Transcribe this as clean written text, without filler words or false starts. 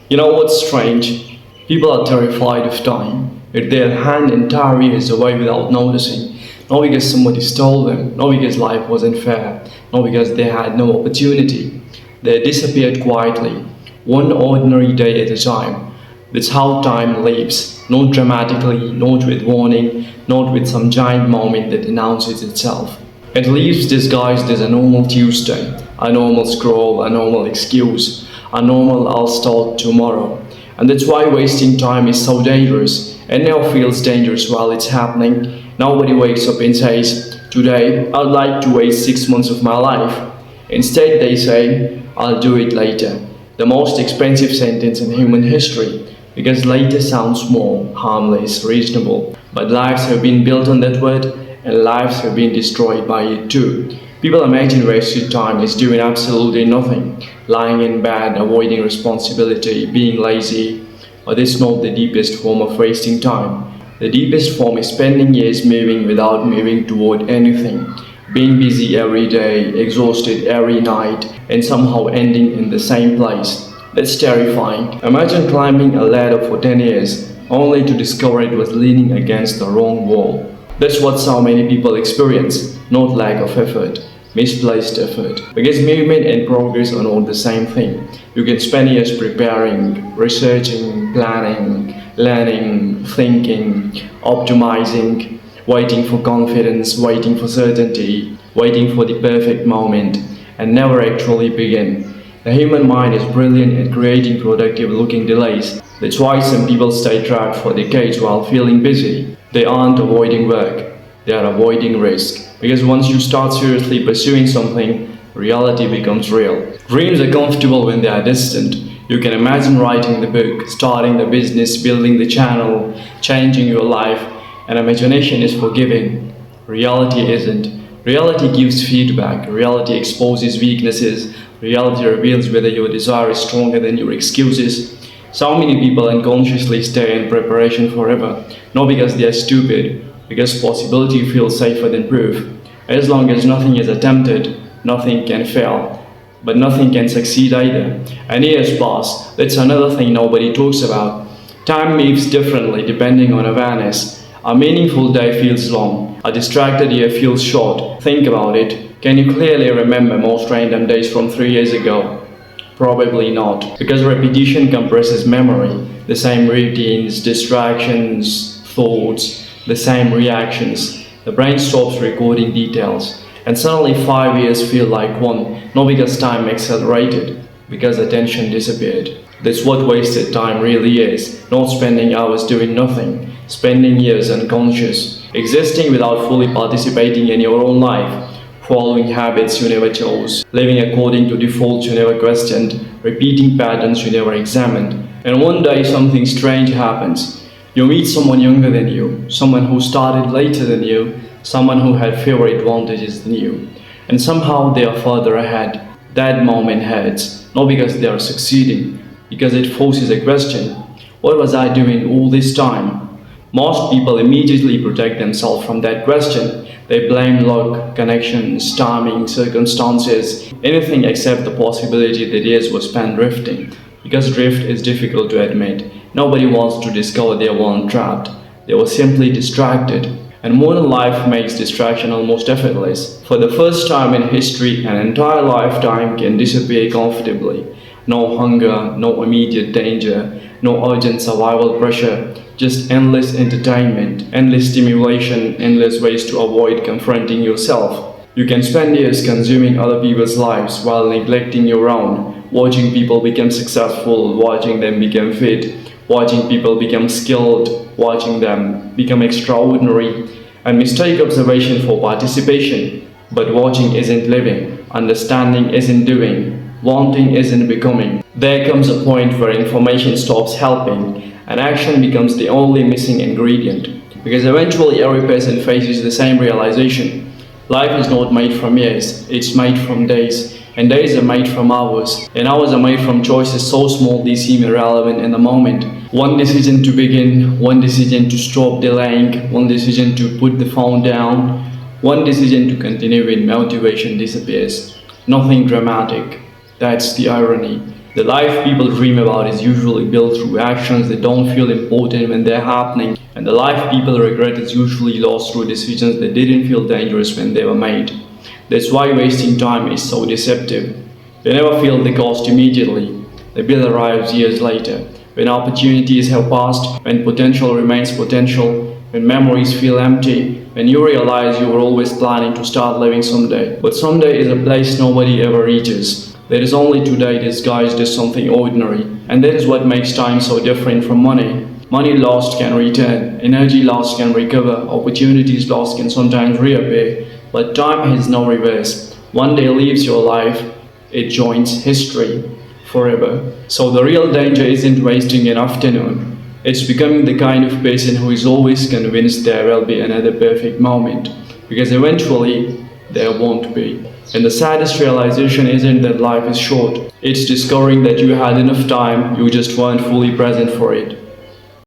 You know what's strange? People are terrified of time. Yet they'll hand entire years away without noticing. Not because somebody stole them, not because life wasn't fair, not because they had no opportunity. They disappeared quietly, one ordinary day at a time. That's how time leaves, not dramatically, not with warning, not with some giant moment that announces itself. It leaves disguised as a normal Tuesday, a normal scroll, a normal excuse, a normal I'll start tomorrow. And that's why wasting time is so dangerous. It never feels dangerous while it's happening. Nobody wakes up and says, "Today, I'd like to waste 6 months of my life." Instead, they say, "I'll do it later." The most expensive sentence in human history. Because later sounds small, harmless, reasonable. But lives have been built on that word, and lives have been destroyed by it too. People imagine wasted time as doing absolutely nothing, lying in bed, avoiding responsibility, being lazy. But it's not the deepest form of wasting time. The deepest form is spending years moving without moving toward anything, being busy every day, exhausted every night, and somehow ending in the same place. That's terrifying. Imagine climbing a ladder for 10 years, only to discover it was leaning against the wrong wall. That's what so many people experience, not lack of effort, misplaced effort. Because movement and progress are not the same thing. You can spend years preparing, researching, planning, learning, thinking, optimizing, waiting for confidence, waiting for certainty, waiting for the perfect moment, and never actually begin. The human mind is brilliant at creating productive looking delays. That's why some people stay trapped for decades while feeling busy. They aren't avoiding work, they are avoiding risk. Because once you start seriously pursuing something, reality becomes real. Dreams are comfortable when they are distant. You can imagine writing the book, starting the business, building the channel, changing your life, and imagination is forgiving. Reality isn't. Reality gives feedback, reality exposes weaknesses, reality reveals whether your desire is stronger than your excuses. So many people unconsciously stay in preparation forever, not because they are stupid, because possibility feels safer than proof. As long as nothing is attempted, nothing can fail. But nothing can succeed either. And years pass, that's another thing nobody talks about. Time moves differently depending on awareness. A meaningful day feels long, a distracted year feels short. Think about it. Can you clearly remember most random days from 3 years ago? Probably not, because repetition compresses memory. The same routines, distractions, thoughts, the same reactions. The brain stops recording details, and suddenly 5 years feel like one, not because time accelerated, because attention disappeared. That's what wasted time really is, not spending hours doing nothing, spending years unconscious, existing without fully participating in your own life. Following habits you never chose, living according to defaults you never questioned, repeating patterns you never examined. And one day something strange happens. You meet someone younger than you, someone who started later than you, someone who had fewer advantages than you. And somehow they are further ahead. That moment hurts, not because they are succeeding, because it forces a question. What was I doing all this time? Most people immediately protect themselves from that question. They blame luck, connections, timing, circumstances, anything except the possibility that years were spent drifting. Because drift is difficult to admit. Nobody wants to discover they weren't trapped. They were simply distracted. And modern life makes distraction almost effortless. For the first time in history, an entire lifetime can disappear comfortably. No hunger, no immediate danger, no urgent survival pressure. Just endless entertainment, endless stimulation, endless ways to avoid confronting yourself. You can spend years consuming other people's lives while neglecting your own, watching people become successful, watching them become fit, watching people become skilled, watching them become extraordinary, and mistake observation for participation. But watching isn't living, understanding isn't doing, wanting isn't becoming. There comes a point where information stops helping, and action becomes the only missing ingredient. Because eventually every person faces the same realization. Life is not made from years, it's made from days. And days are made from hours. And hours are made from choices so small they seem irrelevant in the moment. One decision to begin, one decision to stop delaying, one decision to put the phone down, one decision to continue when motivation disappears. Nothing dramatic. That's the irony. The life people dream about is usually built through actions that don't feel important when they're happening, and the life people regret is usually lost through decisions that didn't feel dangerous when they were made. That's why wasting time is so deceptive. They never feel the cost immediately. The bill arrives years later, when opportunities have passed, when potential remains potential, when memories feel empty, when you realize you were always planning to start living someday. But someday is a place nobody ever reaches. There is only today disguised as something ordinary, and that is what makes time so different from money. Money lost can return, energy lost can recover, opportunities lost can sometimes reappear, but time has no reverse. One day leaves your life, it joins history forever. So the real danger isn't wasting an afternoon. It's becoming the kind of person who is always convinced there will be another perfect moment, because eventually there won't be. And the saddest realization isn't that life is short, it's discovering that you had enough time, you just weren't fully present for it.